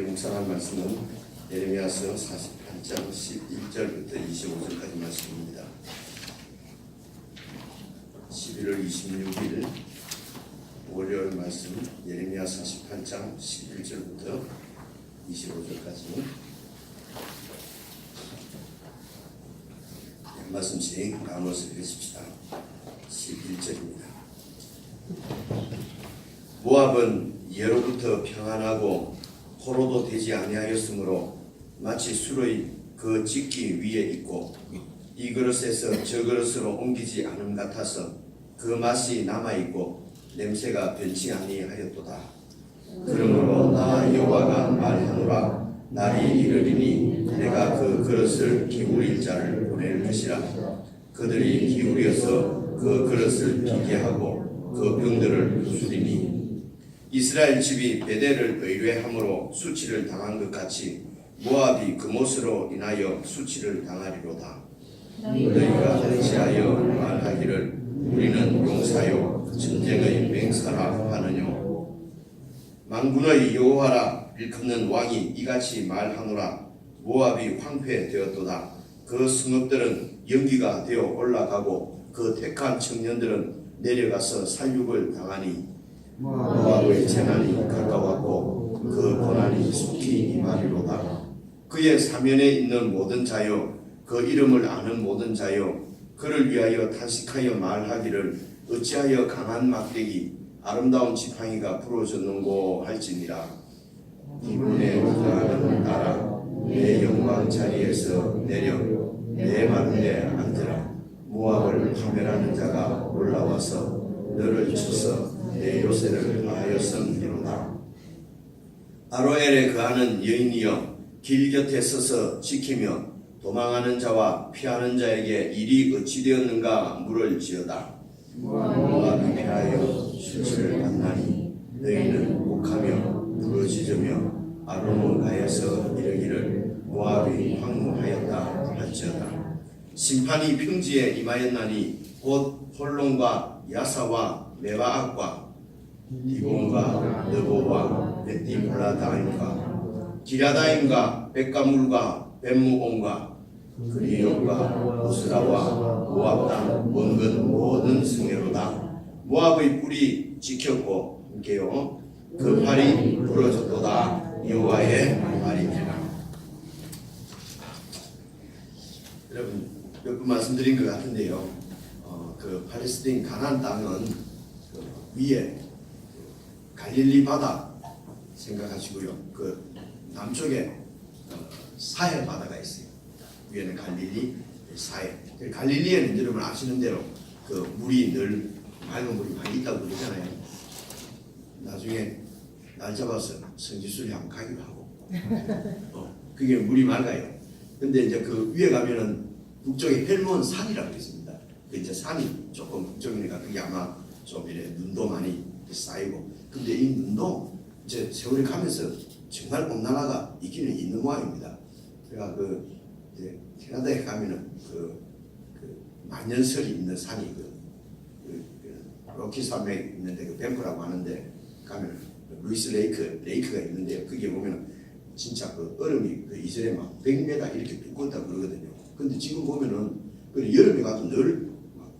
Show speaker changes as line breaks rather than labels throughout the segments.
묵상할 말씀은 예레미야서 48장 11절부터 25절까지 말씀입니다. 11월 26일 월요일 말씀 예레미야 48장 11절부터 25절까지 한 말씀씩 나눠서 읽으십시다. 11절입니다. 모압은 예로부터 평안하고 포로도 되지 아니하였으므로 마치 수로의 그 짓기 위에 있고 이 그릇에서 저 그릇으로 옮기지 않음 같아서 그 맛이 남아있고 냄새가 변치 아니하였도다. 그러므로 나 여호와가 말하노라. 날이 이르리니 내가 그 그릇을 기울일 자를 보낼 것이라. 그들이 기울여서 그 그릇을 비게 하고 그 병들을 부수리니 이스라엘 집이 베델을 의뢰함으로 수치를 당한 것 같이 모압이 그못으로 인하여 수치를 당하리로다. 너희가 어찌하여 말하기를 우리는 용사요 전쟁의 맹사라 하느뇨. 만군의 여호와라 일컫는 왕이 이같이 말하노라. 모압이 황폐되었도다. 그 성읍들은 연기가 되어 올라가고 그 택한 청년들은 내려가서 살육을 당하니 모압의 재난이 가까웠고 그 고난이 속히 임하리로다. 그의 사면에 있는 모든 자여 그 이름을 아는 모든 자여 그를 위하여 탄식하여 말하기를 어찌하여 강한 막대기 아름다운 지팡이가 부러졌는고 할지니라. 이분의 거하는 나라 내 영광 자리에서 내려 내 마루에 앉으라. 모압을 파멸하는 자가 올라와서 너를 쳐서 내 요새를 하였음이로다. 아로엘에 거하는 여인이여 길 곁에 서서 지키며 도망하는 자와 피하는 자에게 일이 어찌 되었는가 물을 지어다. 모압이 피하여 수치를 받나니 너희는 욱하며 부르짖으며 아르논가에서 이르기를 모압이 황무하였다 할지어다. 심판이 평지에 임하였나니 곧 홀론과 야사와 메바악과 디본과 느보와 베티블라다임과 기라다임과 백가물과 벳무온과 그리온과 보스라와 모압 땅 원근 모든 승려로다. 모압의 뿔이 지켰고 함께요 그 팔이 부러졌도다. 여호와의 말이니라. 여러분 몇 번 말씀드린 것 같은데요. 그 팔레스타인 가나안 땅은 그 위에 갈릴리 바다 생각하시고요. 그 남쪽에 사해 바다가 있어요. 위에는 갈릴리, 사해. 갈릴리에는 여러분 아시는 대로 그 물이 늘 맑은 물이 많이 있다고 그러잖아요. 나중에 날 잡아서 성지순례 한번 가기로 하고. 그게 물이 맑아요. 근데 이제 그 위에 가면은 북쪽에 헬몬 산이라고 있습니다. 그 이제 산이 조금 북쪽이니까 그게 아마 좀 이래 눈도 많이 쌓이고. 근데 이 눈도 이제 세월이 가면서 정말 온난화가 있기는 있는 모양입니다. 제가 그 이제 캐나다에 가면은 그 만년설이 있는 산이 그 로키 산맥 있는데 그 밴프라고 하는데 가면 루이스 레이크가 있는데요. 그게 보면은 진짜 그 얼음이 그 이슬에 막 100m 이렇게 두껍다고 그러거든요. 근데 지금 보면은 그 여름에 가도 늘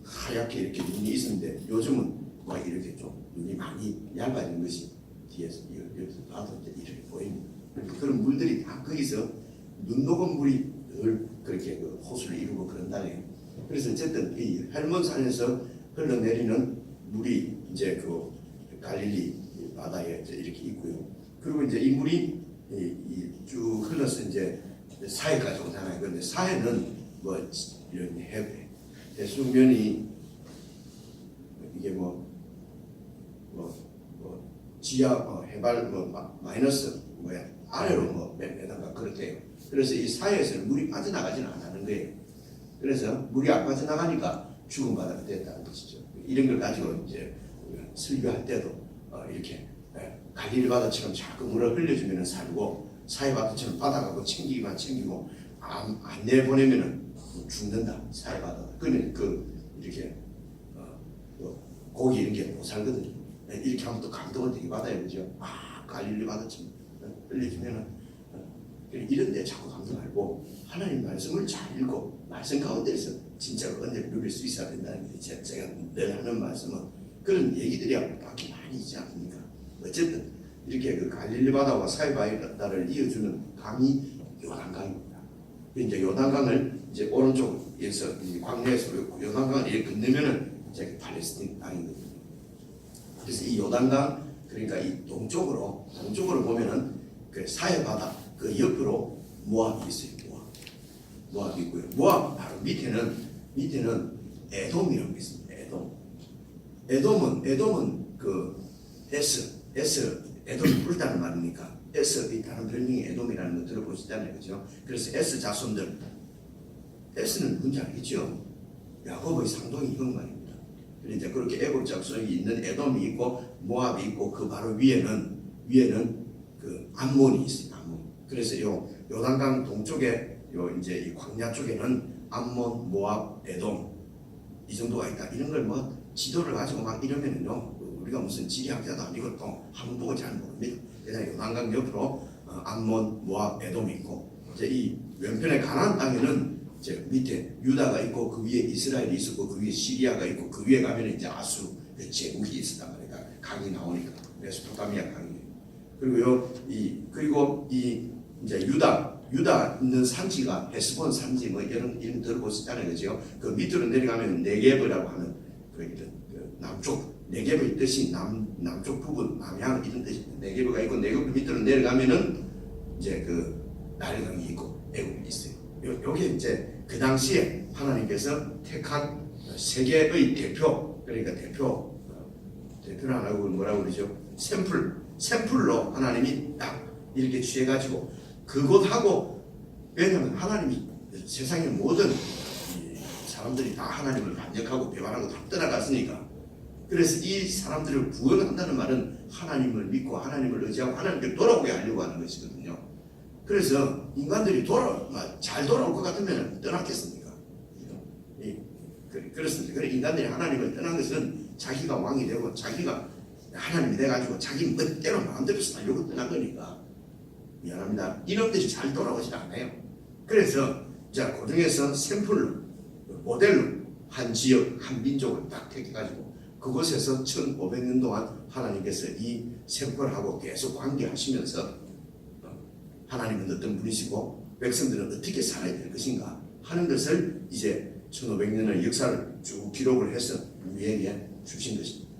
하얗게 이렇게 눈이 있었는데 요즘은 막 이렇게 좀 눈이 많이 얇아진 것이 뒤에서 여기서 봐도 이렇게 보입니다. 그런 물들이 다 거기서 눈 녹은 물이 늘 그렇게 그 호수를 이루고 그런다네요. 그래서 어쨌든 이 헬몬산에서 흘러내리는 물이 이제 그 갈릴리 바다에 이렇게 있고요. 그리고 이제 이 물이 쭉 흘러서 이제 사해까지 오잖아요. 그런데 사해는 뭐 이런 해수면이 이게 지하 해발 마이너스 아래로 몇 메다가 그렇대요. 그래서 이 사해에서는 물이 빠져나가지는 않는 거예요. 그래서 물이 안 빠져나가니까 죽은 바다가 됐다는 것이죠. 이런 걸 가지고 이제 설교할 때도 이렇게 갈릴리 바다처럼 자꾸 물을 흘려주면 살고 사해 바다처럼 바다가고 챙기기만 챙기고 안 내보내면은 죽는다. 사해 바다. 그는 이렇게 고기 이런 게 못 살거든요. 이렇게 하면 또 감동을 되게 받아요, 그죠? 갈릴리 바다처럼 흘려주면은 이런 데 자꾸 감도 말고 하나님 말씀을 잘 읽고 말씀 가운데서 진짜로 은혜를 누릴 수 있어야 된다는 게 제가 늘 하는 말씀은 그런 얘기들이 밖에 많이 있지 않습니까? 어쨌든 이렇게 그 갈릴리 바다와 사이바다를 이어주는 강이 요단강입니다. 이제 요단강을 이제 오른쪽에서 이 광야에서 요단강을 이렇게 건너면은 이제 팔레스틴 땅이거든요. 그래서 이 요단강 그러니까 이 동쪽으로 보면은 그 사해바다 그 옆으로 모압이 있어요. 모압이 있고요. 모압 바로 밑에는 에돔이라고 있습니다. 에돔은 그 에돔이 불다는 말이니까 이 다른 별명이 에돔이라는 거 들어보시잖아요, 그죠? 그래서 자손들 에스는 누군지 알겠죠? 야곱의 상동이 형 말입니다. 그러니까 그렇게 애굽 자손이 있는 에돔이 있고 모압이 있고 그 바로 위에는 그 암몬이 있어요. 암몬. 그래서 요단강 동쪽에 이제 이 광야 쪽에는 암몬, 모압, 에돔 이 정도가 있다. 이런 걸 뭐 지도를 가지고 막 이러면은요 우리가 무슨 지리학자도 아니고 또 한번 보고 잘 모릅니다. 그냥 요단강 옆으로 암몬, 모압, 에돔이 있고 이제 이 왼편의 가나안 땅에는 이제 밑에 유다가 있고 그 위에 이스라엘이 있었고 그 위에 시리아가 있고 그 위에 가면 이제 아수르 그 제국이 있었단 말이야. 강이 나오니까 메소포타미아 강이. 그리고 이 이제 유다 있는 산지가 헤스본 산지 뭐 이런 들어보셨잖아요, 그죠? 그 밑으로 내려가면 네게브라고 하는 그 남쪽 네게브의 뜻이 남쪽 부분 남향 이런 뜻이 네게브가 있고 네게브 밑으로 내려가면은 이제 그 나일강이 있고 애굽이 있어요. 요게 이제 그 당시에 하나님께서 택한 세계의 대표 그러니까 대표를 안 하고 뭐라고 그러죠? 샘플로 하나님이 딱 이렇게 취해가지고 그곳하고 왜냐하면 하나님이 세상의 모든 사람들이 다 하나님을 반역하고 배반하고 다 떠나갔으니까 그래서 이 사람들을 구원한다는 말은 하나님을 믿고 하나님을 의지하고 하나님께 돌아오게 하려고 하는 것이거든요. 그래서 인간들이 잘 돌아올 것 같으면 떠났겠습니까? 그렇습니다. 그래 인간들이 하나님을 떠난 것은 자기가 왕이 되고 자기가 하나님이 돼가지고 자기 멋대로 마음대로 살려고 떠난 거니까 미안합니다. 이놈들이 잘 돌아오지 않아요. 그래서 자 그중에서 샘플로 모델로 한 지역 한 민족을 딱 택해가지고 그곳에서 1500년 동안 하나님께서 이 샘플하고 계속 관계하시면서 하나님은 어떤 분이시고 백성들은 어떻게 살아야 될 것인가 하는 것을 이제 1500년의 역사를 쭉 기록을 해서 우리에게 주신 것입니다.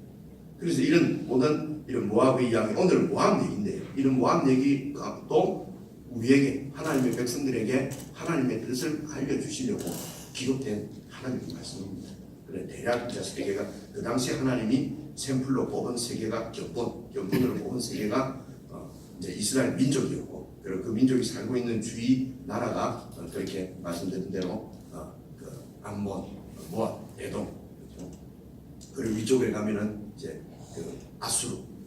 그래서 이런 모압의 이야기, 오늘은 모압 얘기인데요. 이런 모압 얘기가 또 우리에게 하나님의 백성들에게 하나님의 뜻을 알려주시려고 기록된 하나님의 말씀입니다. 그래 대략 이제 세계가 그 당시 하나님이 샘플로 뽑은 세계가 견본으로 뽑은 세계가 이제 이스라엘 민족이었고 그리고 그 민족이 살고 있는 주위 나라가 그렇게 말씀드린 대로 그 암몬, 모압, 에돔 그리고 위쪽에 가면은 이제 그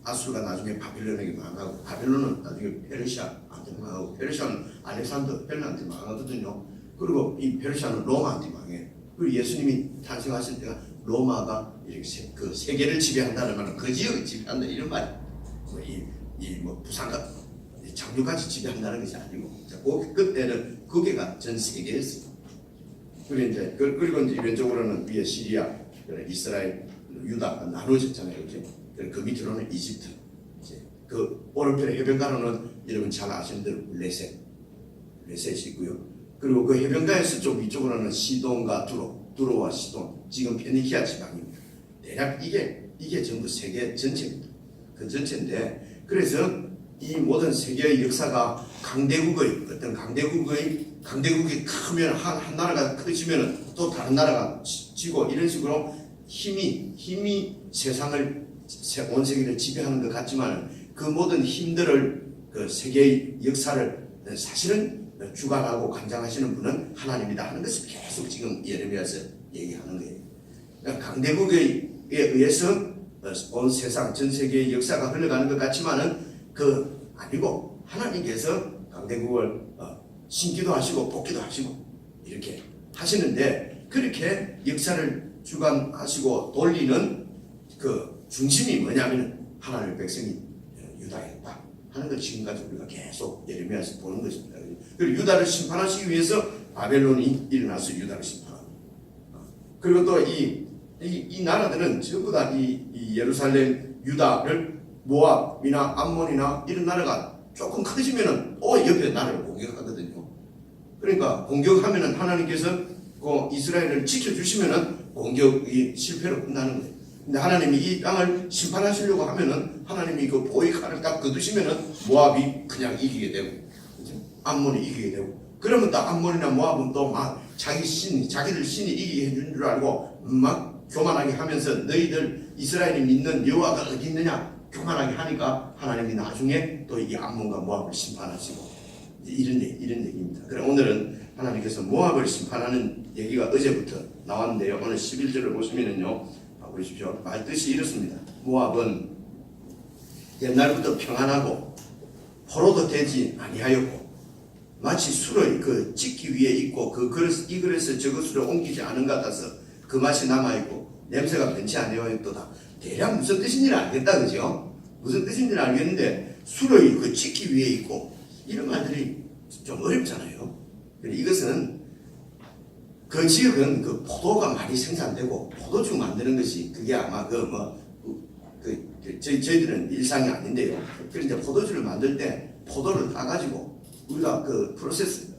아수르가 나중에 바빌론에게 망하고 바빌론은 나중에 페르시아한테 망하고 페르시아는 알렉산더 헬라한테 망하거든요. 그리고 이 페르시아는 로마한테 망해. 그리고 예수님이 탄생하실 때가 로마가 이렇게 그 세계를 지배한다는 말은 그 지역을 지배한다 이런 말이 뭐 부산과 장류까지 지배한다는 것이 아니고 그때는 그게가 전 세계였어요. 그리고 이제 왼쪽으로는 위에 시리아, 이스라엘, 유다 나눠졌잖아요, 그죠? 그 밑으로는 이집트, 이제 그 오른편의 해변가로는 여러분 잘 아시는 대로 레셋이 있고요. 그리고 그 해변가에서 좀 위쪽으로는 시돈과 두로와 시돈, 지금 페니키아 지방입니다. 대략 이게 전부 세계 전체입니다. 그 전체인데 그래서 이 모든 세계의 역사가 강대국이 크면 한 나라가 커지면 또 다른 나라가 지고 이런 식으로 힘이 세상을 온 세계를 지배하는 것 같지만 그 모든 힘들을 그 세계의 역사를 사실은 주관하고 관장하시는 분은 하나님이다 하는 것을 계속 지금 예레미야에서 얘기하는 거예요. 그러니까 강대국에 의해서 온 세상 전 세계의 역사가 흘러가는 것 같지만은 그 아니고 하나님께서 강대국을 신기도 하시고 뽑기도 하시고 이렇게 하시는데 그렇게 역사를 주관하시고 돌리는 그 중심이 뭐냐면 하나님의 백성이 유다였다. 하는 걸 지금까지 우리가 계속 예레미야에서 보는 것입니다. 그리고 유다를 심판하시기 위해서 바벨론이 일어나서 유다를 심판합니다. 그리고 또 이 나라들은 전부 다 이 예루살렘, 유다를 모압이나 암몬이나 이런 나라가 조금 커지면은 또 옆에 나라를 공격하거든요. 그러니까 공격하면은 하나님께서 그 이스라엘을 지켜주시면은 공격이 실패로 끝나는 거예요. 근데 하나님이 이 땅을 심판하시려고 하면은 하나님이 그 보의 칼을 딱 거두시면은 모압이 그냥 이기게 되고, 그죠? 암몬이 이기게 되고, 그러면 또 암몬이나 모압은 또 막 자기들 신이 이기게 해준 줄 알고 막 교만하게 하면서 너희들 이스라엘이 믿는 여호와가 어디 있느냐 교만하게 하니까 하나님이 나중에 또 이 암몬과 모압을 심판하시고 이런 얘기입니다. 그럼 오늘은 하나님께서 모압을 심판하는 얘기가 어제부터 나왔는데요. 오늘 11절을 보시면은요, 보십시오. 말뜻이 이렇습니다. 모압은 옛날부터 평안하고 포로도 되지 아니하였고 마치 술의 그 찍기 위에 있고 그 그릇 이 그릇에 저 그릇으로 옮기지 않은 것 같아서 그 맛이 남아있고 냄새가 변치 아니하였도다. 대략 무슨 뜻인지는 알겠다, 그죠? 무슨 뜻인지는 알겠는데 술의 그 찍기 위에 있고 이런 말들이 좀 어렵잖아요. 이것은 그 지역은 그 포도가 많이 생산되고 포도주 만드는 것이 그게 아마 저희들은 일상이 아닌데요. 그런데 포도주를 만들 때 포도를 따가지고 우리가 그 프로세스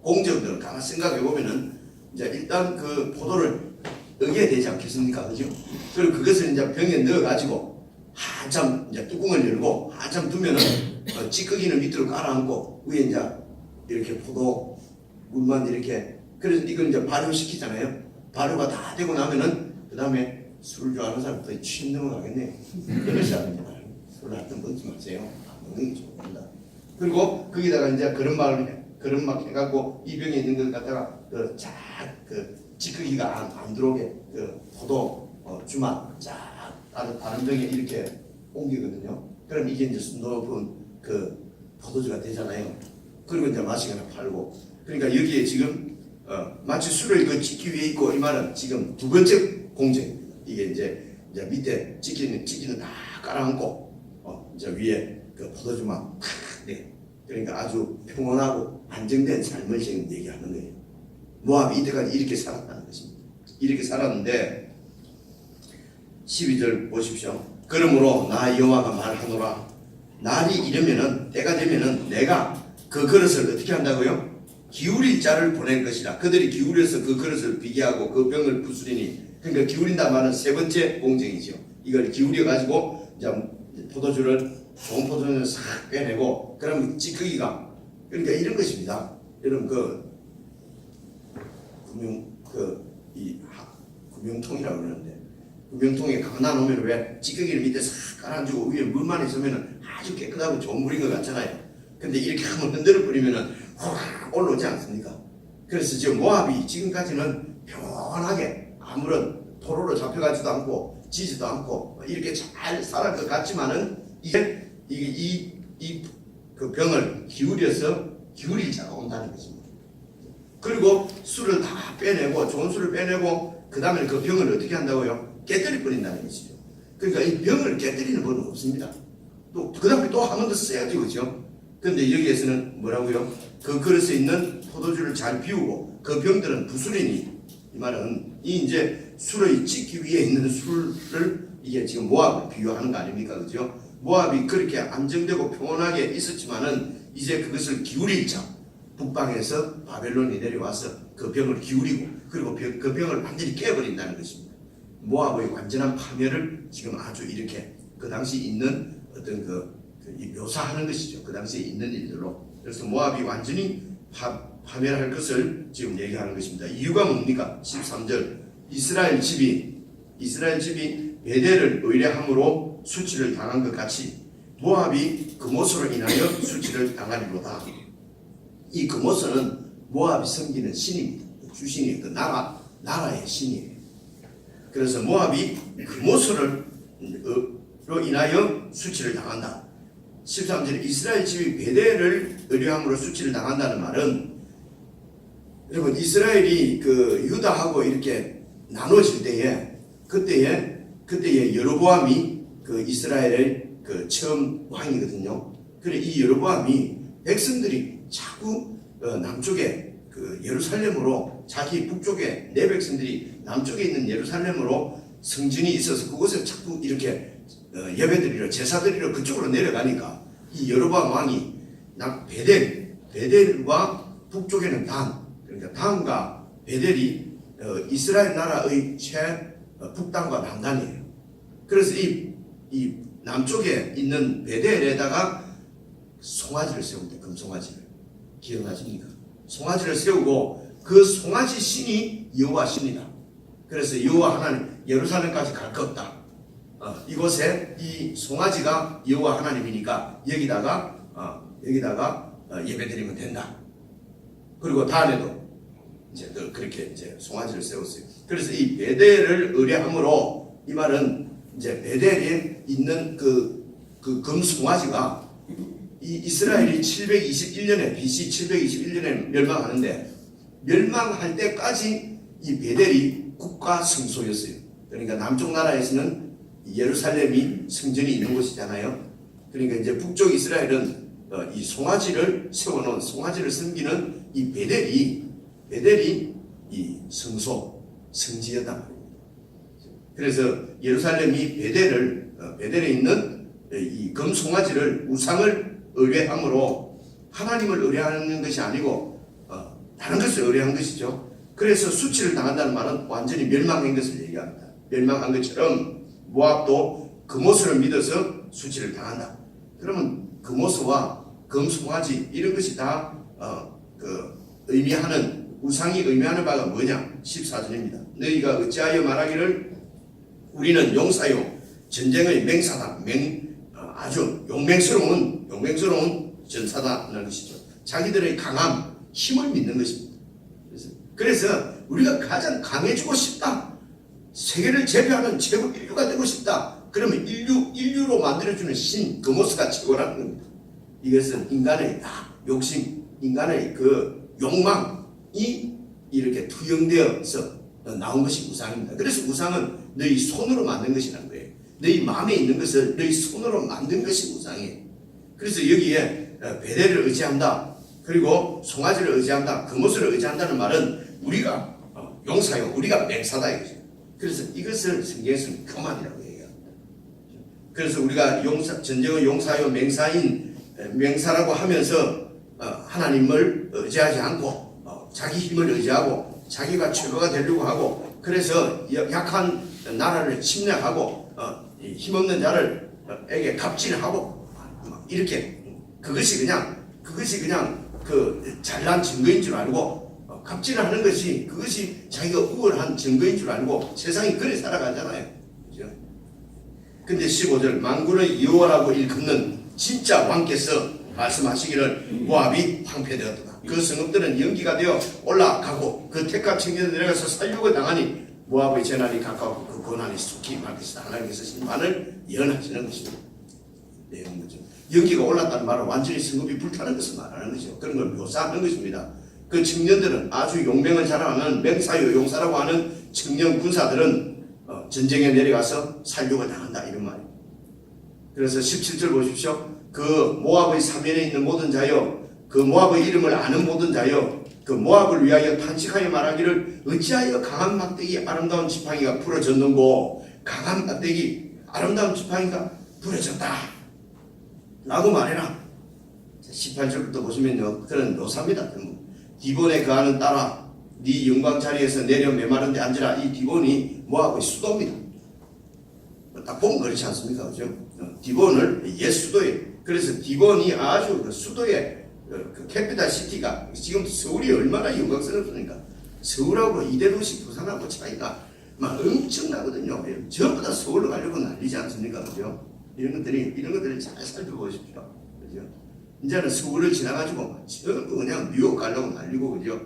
공정들을 가만 생각해 보면은 이제 일단 그 포도를 으게 되지 않겠습니까, 그죠? 그리고 그것을 이제 병에 넣어가지고 한참 이제 뚜껑을 열고 한참 두면은 찌꺼기는 밑으로 깔아앉고 위에 이제 이렇게 포도 물만 이렇게 그래서 이걸 이제 발효시키잖아요. 발효가 다 되고 나면은 그 다음에 술을 좋아하는 사람부터 취임 넘어가겠네요. 그러지 않느냐. 술을 하여튼 먹지 마세요. 안 먹는 게 좋습니다. 그리고 거기다가 이제 그런 막 해갖고 이 병에 있는 걸 갖다가 그 찌꺼기가 안 들어오게 그 포도 주만 쫙 다른 병에 이렇게 옮기거든요. 그럼 이게 이제 순도높은 그 포도주가 되잖아요. 그리고 이제 마시거나 팔고. 그러니까 여기에 지금 마치 술을 그 찍기 위해 있고 이 말은 지금 두 번째 공정입니다. 이게 이제 밑에 찍기는 다 깔아앉고 이제 위에 그 포도주만 네. 그러니까 아주 평온하고 안정된 삶을 지금 얘기하는 거예요. 모압이 이때까지 이렇게 살았다는 것입니다. 이렇게 살았는데 12절 보십시오. 그러므로 나 여호와가 말하노라. 날이 이르면은 때가 되면은 내가 그 그릇을 어떻게 한다고요? 기울일 자를 보낼 것이라. 그들이 기울여서 그 그릇을 비게 하고 그 병을 부수리니. 그러니까 기울인다 말은 세 번째 공정이죠. 이걸 기울여 가지고 이제 포도주를 좋은 포도주를 싹 빼내고 그러면 찌꺼기가 그러니까 이런 것입니다. 여러분 구명통이라고 그러는데 구명통에 갖다 놓으면 왜 찌꺼기를 밑에 싹 깔아주고 위에 물만 있으면 아주 깨끗하고 좋은 물인 것 같잖아요. 근데 이렇게 한번 흔들어 버리면은 확 올라오지 않습니까? 그래서 지금 모압이 지금까지는 평안하게 아무런 포로로 잡혀가지도 않고 지지도 않고 이렇게 잘 살아갈 것 같지만은 이제 그 병을 기울일 자가 온다는 것입니다. 그리고 술을 다 빼내고 좋은 술을 빼내고 그 다음에 그 병을 어떻게 한다고요? 깨뜨려 버린다는 것이죠. 그러니까 이 병을 깨뜨리는 법은 없습니다. 또 그 다음에 또 한 번 더 써야죠, 그렇죠? 그런데 여기에서는 뭐라고요? 그 그릇에 있는 포도주를 잘 비우고 그 병들은 부수리니 이 말은 이 이제 술의 찍기 위해 있는 술을 이게 지금 모압을 비유하는 거 아닙니까, 그렇죠? 모압이 그렇게 안정되고 평온하게 있었지만은 이제 그것을 기울일 자 북방에서 바벨론이 내려와서 그 병을 기울이고 그리고 그 병을 완전히 깨버린다는 것입니다. 모압의 완전한 파멸을 지금 아주 이렇게 그 당시 있는 어떤 묘사하는 것이죠. 그 당시에 있는 일들로. 그래서 모압이 완전히 파멸할 것을 지금 얘기하는 것입니다. 이유가 뭡니까? 13절 이스라엘 집이 베델을 의뢰함으로 수치를 당한 것 같이 모압이 그모스로 인하여 수치를 당하리로다. 이 그모스는 모압이 섬기는 신입니다. 주신이 그 나라의 신이에요. 그래서 모압이 그모스로 인하여 수치를 당한다. 13절에 이스라엘 집이 베델을 의뢰함으로 수치를 당한다는 말은 여러분 이스라엘이 그 유다하고 이렇게 나눠질 때에 그때에 여로보암이 그 이스라엘을 그 처음 왕이거든요. 그래 이 여로보암이 백성들이 자꾸 남쪽에 그 예루살렘으로 자기 북쪽에 내 백성들이 남쪽에 있는 예루살렘으로 성전이 있어서 그곳에 자꾸 이렇게 예배드리러 제사드리러 그쪽으로 내려가니까 이 여로보암 왕이 베델과 북쪽에는 단, 그러니까 단과 베델이 이스라엘 나라의 북단과 남단이에요. 그래서 이 남쪽에 있는 베델에다가 송아지를 세웁니다. 금송아지를. 기억나십니까? 송아지를 세우고 그 송아지 신이 여호와 신이다. 그래서 여호와 하나님 예루살렘까지 갈 것 없다. 이곳에 이 송아지가 여호와 하나님이니까 여기다가 예배드리면 된다. 그리고 단에도 이제 그렇게 이제 송아지를 세웠어요. 그래서 이 베델을 의뢰함으로 이 말은 이제 베델에 있는 그 금송아지가 이 이스라엘이 721년에 BC 721년에 멸망하는데 멸망할 때까지 이 베델이 국가 성소였어요. 그러니까 남쪽 나라에서는 예루살렘이 성전이 있는 곳이잖아요. 그러니까 이제 북쪽 이스라엘은 이 송아지를 세워놓은 송아지를 섬기는 이 베델이 이 성지였단 말입니다. 그래서 예루살렘이 베델에 있는 이 금송아지를 우상을 의뢰함으로 하나님을 의뢰하는 것이 아니고 다른 것을 의뢰한 것이죠. 그래서 수치를 당한다는 말은 완전히 멸망한 것을 얘기합니다. 멸망한 것처럼 모압도 금오스를 믿어서 수치를 당한다. 그러면 금오스와 금송아지 이런 것이 다 의미하는 우상이 의미하는 바가 뭐냐? 14절입니다. 너희가 어찌하여 말하기를 우리는 용사요 전쟁의 맹사다. 아주 용맹스러운 전사다라는 것이죠. 자기들의 강함, 힘을 믿는 것입니다. 그래서 우리가 가장 강해지고 싶다. 세계를 제패하는 최고 인류가 되고 싶다. 그러면 인류로 만들어주는 신 금오스가 최고라는 겁니다. 이것은 인간의 욕심, 인간의 그 욕망이 이렇게 투영되어서 나온 것이 우상입니다. 그래서 우상은 너희 손으로 만든 것이라는 거예요. 너희 마음에 있는 것을 너희 손으로 만든 것이 우상이에요. 그래서 여기에 베델을 의지한다. 그리고 송아지를 의지한다. 금오스를 의지한다는 말은 우리가 용사요. 우리가 맹사다 이거죠. 그래서 이것을 성경에서는 교만이라고 얘기합니다. 그래서 우리가 전쟁의 용사요 맹사라고 하면서 하나님을 의지하지 않고 자기 힘을 의지하고 자기가 최고가 되려고 하고 그래서 약한 나라를 침략하고 힘없는 자를에게 갑질하고 이렇게 그것이 그냥 그 잘난 증거인 줄 알고 갑질하는 것이 그것이 자기가 우월한 증거인 줄 알고 세상이 그래 살아가잖아요. 그죠? 근데 15절 만군의 여호와라고 일컫는 진짜 왕께서 말씀하시기를 모압이 황폐되었다. 그 성읍들은 연기가 되어 올라가고 그 택한 청년들 내려가서 살육을 당하니 모압의 재난이 가까웠고 그 고난이 속히 임할 것이다. 하나님께서 심판을 예언하시는 것입니다. 내용 거죠. 연기가 올랐다는 말은 완전히 성읍이 불타는 것을 말하는 거죠. 그런 걸 묘사하는 것입니다. 그 청년들은 아주 용맹을 자랑하는 맹사요 용사라고 하는 청년 군사들은 전쟁에 내려가서 살육을 당한다 이런 말이에요. 그래서 17절 보십시오. 그 모압의 사면에 있는 모든 자여 그 모압의 이름을 아는 모든 자여 그 모압을 위하여 탄식하여 말하기를 어찌하여 강한 막대기 아름다운 지팡이가 부러졌는고 강한 막대기 아름다운 지팡이가 부러졌다 라고 말해라. 18절부터 보시면요 그런 묘사입니다. 디본에 거하는 딸아 네 영광 자리에서 내려 메마른 데 앉으라. 이 디본이 모압의 수도입니다. 딱 보면 그렇지 않습니까? 그죠? 디본을 옛 수도예요. 그래서 디본이 아주 그 수도의 그 캐피탈 시티가 지금 서울이 얼마나 영광스럽습니까? 서울하고 이대도시 부산하고 차이가 막 엄청나거든요. 전부 다 서울로 가려고 난리지 않습니까? 그죠? 이런 것들을 잘 살펴보십시오. 그죠? 이제는 서울을 지나가지고 전부 그냥 뉴욕 가려고 난리고 그죠?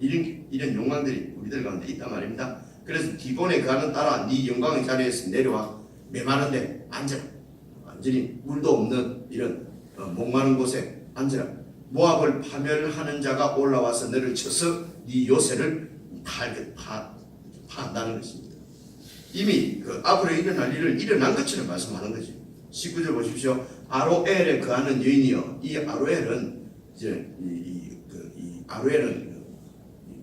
이런 욕망들이 우리들 가운데 있단 말입니다. 그래서 디본에 가는 따라 네 영광의 자리에서 내려와 메마른데 앉아라. 완전히 물도 없는 이런 목마른 곳에 앉으라. 모압을 파멸하는 자가 올라와서 너를 쳐서 네 요새를 파한다는 것입니다. 이미 그 앞으로 일어날 일을 일어난 것처럼 말씀하는 거죠. 19절 보십시오. 아로엘에 거하는 여인이여. 이 아로엘은 이제 이 아로엘은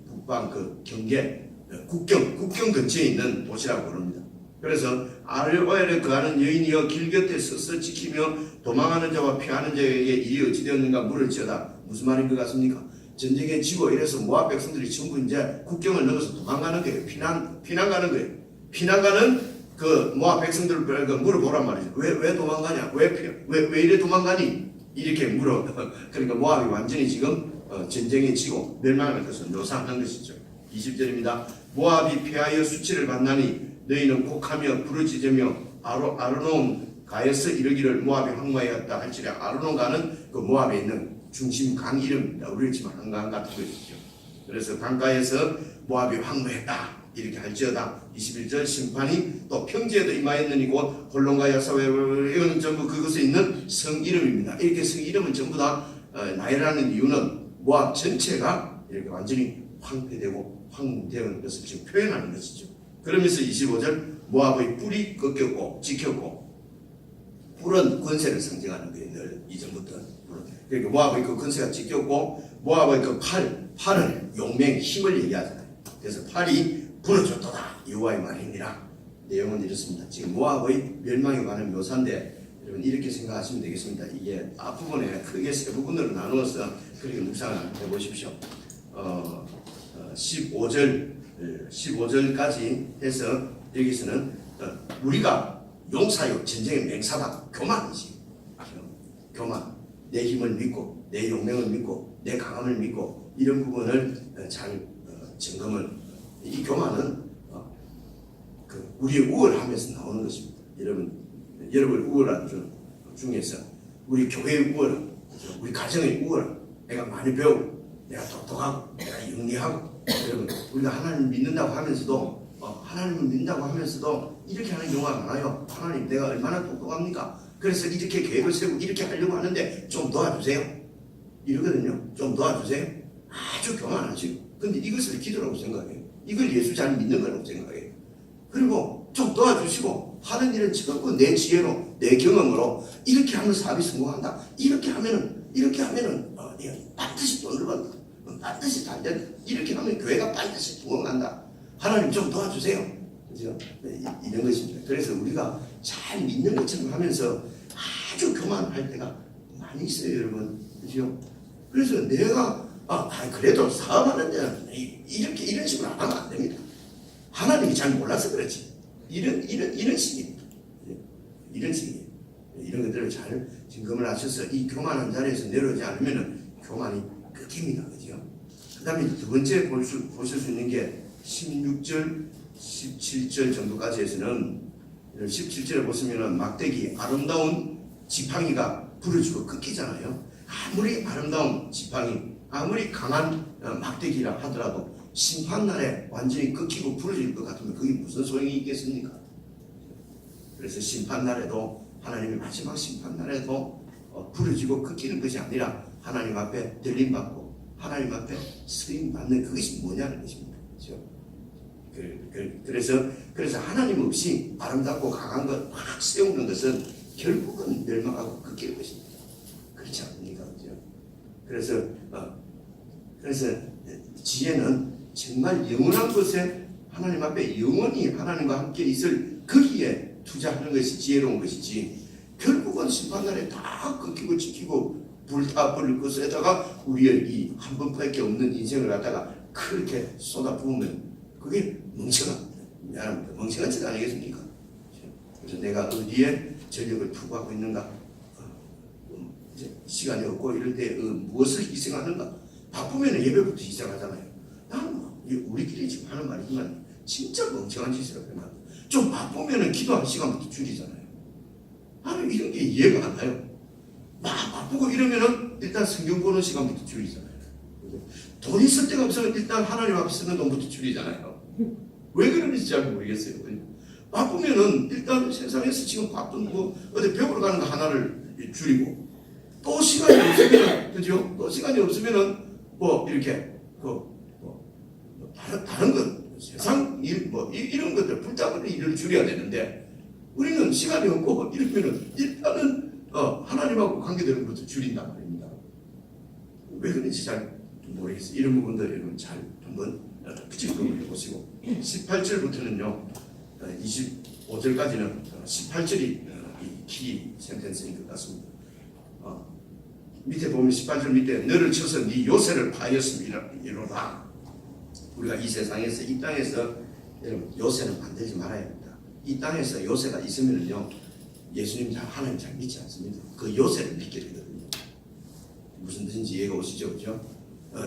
북방 그 경계 국경 근처에 있는 도시라고 부릅니다. 그래서 아로엘에 거하는 여인이여 길 곁에 서서 지키며 도망하는 자와 피하는 자에게 일이 어찌 되었는가 물을지어다. 무슨 말인 것 같습니까? 전쟁에 지고 이래서 모압 백성들이 전부 이제 국경을 넘어서 도망가는 거예요. 피난 가는 거예요. 피난 가는 그 모압 백성들을 물어보란 말이죠. 왜 도망가냐? 왜 이래 도망가니? 이렇게 물어. 그러니까 모압이 완전히 지금 전쟁에 지고 멸망하는 것을 묘사하는 것이죠. 20절입니다. 모압이 피하여 수치를 받나니 너희는 곡하며 부르짖으며 아르논 가에서 이르기를 모압이 황무하였다 할지라. 아르논 가는 그 모압에 있는 중심 강 이름입니다. 우리는 지금 한강 같은 것이죠. 그래서 강가에서 모압이 황무했다 이렇게 할지어다. 21절 심판이 또 평지에도 임하였느니 곧 홀론과 야사웨 이건 전부 그것에 있는 성 이름입니다. 이렇게 성 이름은 전부 다 나열하는 이유는 모압 전체가 이렇게 완전히 황폐되고 황무되는 것을 지금 표현하는 것이죠. 그러면서 25절 모압의 뿔이 꺾였고 지켰고 뿔은 권세를 상징하는 거예요. 늘 이전부터 그러니까 모압의 그 권세가 지켰고 모압의 그 팔은 용맹 힘을 얘기하잖아요. 그래서 팔이 부러졌도다 여호와의 말이니라. 내용은 이렇습니다. 지금 모압의 멸망에 관한 묘사인데 여러분 이렇게 생각하시면 되겠습니다. 이게 앞부분에 크게 세 부분으로 나누어서 그렇게 묵상을 해보십시오. 15절까지 해서 여기서는 우리가 용사요 전쟁의 맹사다. 교만이지. 교만. 내 힘을 믿고 내 용맹을 믿고 내 강함을 믿고 이런 부분을 잘 점검을. 이 교만은 그 우리의 우월함에서 나오는 것입니다. 여러분 우월한 중에서 우리 교회의 우월함, 우리 가정의 우월함, 내가 많이 배우고 내가 똑똑하고 내가 영리하고 여러분 우리가 하나님을 믿는다고 하면서도 하나님을 믿는다고 하면서도 이렇게 하는 경우가 많아요. 하나님 내가 얼마나 똑똑합니까? 그래서 이렇게 계획을 세우고 이렇게 하려고 하는데 좀 도와주세요. 이러거든요. 좀 도와주세요. 아주 교만하시고. 근데 이것을 기도라고 생각해요. 이걸 예수 잘 믿는 거라고 생각해요. 그리고 좀 도와주시고 하는 일은 전부 내 지혜로 내 경험으로 이렇게 하면 사업이 성공한다. 이렇게 하면은 반드시 돈을 번다. 반드시 잘 된다. 이렇게 하면 교회가 반드시 부흥한다. 하나님 좀 도와주세요. 그죠? 이런 것입니다. 그래서 우리가 잘 믿는 것처럼 하면서 아주 교만할 때가 많이 있어요, 여러분. 그죠? 그래서 내가 그래도 사업하는 데는 이런 식으로 안 하면 안 됩니다. 하나님이 잘 몰라서 그렇지. 이런 식입니다. 이런 식이에요. 이런 것들을 잘 점검을 하셔서 이 교만한 자리에서 내려오지 않으면은 교만이 끝입니다. 그죠? 그 다음에 두 번째 보실 수 있는 게 16절, 17절 정도까지 해서는 17절에 보시면은 막대기 아름다운 지팡이가 부러지고 꺾이잖아요. 아무리 아름다운 지팡이, 아무리 강한 막대기라 하더라도 심판날에 완전히 꺾이고 부러질 것 같으면 그게 무슨 소용이 있겠습니까? 그래서 심판날에도 하나님의 마지막 심판날에도 부러지고 꺾이는 것이 아니라 하나님 앞에 들림받고 하나님 앞에 쓰임받는 그것이 뭐냐는 것입니다. 그렇죠? 그래서 하나님 없이 아름답고 강한 것 막 세우는 것은 결국은 멸망하고 꺾일 것입니다. 그렇지 않습니까? 그렇죠? 그래서 지혜는 정말 영원한 곳에 하나님 앞에 영원히 하나님과 함께 있을 거기에 투자하는 것이 지혜로운 것이지 결국은 심판날에 다 꺾이고 지키고 불타버릴 것에다가 우리의 이 한 번밖에 없는 인생을 갖다가 그렇게 쏟아부으면 그게 미안합니다. 멍청한 짓 아니겠습니까? 그래서 내가 어디에 전력을 투구하고 있는가? 이제 시간이 없고 이럴 때 무엇을 희생하는가? 바쁘면 예배부터 희생하잖아요. 나는 우리끼리 지금 하는 말이지만 진짜 멍청한 짓이라고 생각합니다. 좀 바쁘면 기도하는 시간부터 줄이잖아요. 나는 이런 게 이해가 안 가요. 막 바쁘고 이러면은 일단 성경 보는 시간부터 줄이잖아요. 돈 있을 데가 없으면 일단 하나님 앞에 쓰는 돈부터 줄이잖아요. 왜 그런지 잘 모르겠어요. 바쁘면은 일단 세상에서 지금 바쁜 어디 배우러 가는 거 하나를 줄이고 또 시간이 없으면 그죠? 또 시간이 없으면은 이렇게 다른 것 세상 일 이런 것들 불타버리는 일을 줄여야 되는데 우리는 시간이 없고 이러면은 일단은 하나님하고 관계되는 것부터 줄인단 말입니다. 왜 그런지 잘 모르겠어요. 이런 부분들 여러분 잘 한번 점검해 보시고 18절부터는요 25절까지는 18절이 이 키 센텐스인 것 같습니다. 밑에 보면 18절 밑에 너를 쳐서 네 요새를 파였음이로다. 우리가 이 세상에서 이 땅에서 여러분 요새는 만들지 말아야 합니다. 이 땅에서 요새가 있으면은요 예수님 하나님 잘 믿지 않습니다. 그 요새를 믿게 되거든요. 무슨 뜻인지 이해가 오시죠, 그죠?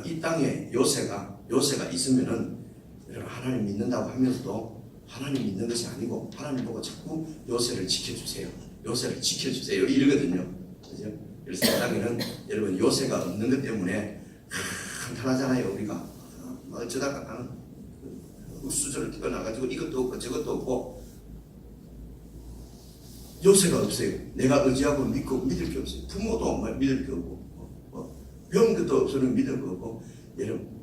이 땅에 요새가 있으면은 여러분 하나님 믿는다고 하면서도 하나님 믿는 것이 아니고 하나님 보고 자꾸 요새를 지켜주세요. 요새를 지켜주세요. 이러거든요. 그죠? 그래서 이 땅에는 여러분 요새가 없는 것 때문에 한탄하잖아요. 우리가 어쩌다가 나는 흙수저를 튀어나가지고 이것도 없고 저것도 없고 요새가 없어요. 내가 의지하고 믿고 믿을 게 없어요. 부모도 믿을 게 없고 배운 것도 없으면 믿을 거 없고 여러분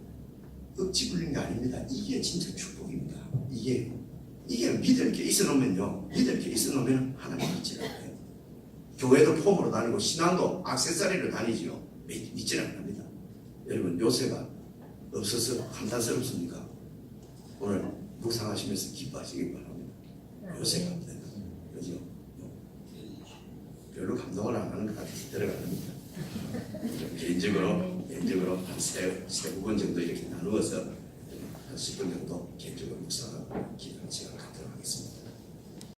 억지 불린 게 아닙니다. 이게 진짜 축복입니다. 이게 믿을 게 있어 놓으면요. 믿을 게 있어 놓으면 하나님 믿지 않아요. 교회도 폼으로 다니고 신앙도 액세서리로 다니지요. 믿지는 않습니다. 여러분 요새가 없어서 한탄스럽습니까? 오늘 묵상하시면서 기뻐하시기 바랍니다. 요새가 없다. 그죠? 별로 감동을 안 하는 것 같아서 들어갑니다. 개인적으로 한 세 부분 정도 이렇게 나누어서 한 10분 정도 개인적으로 묵상하고 기도하는 시간을 갖도록 하겠습니다.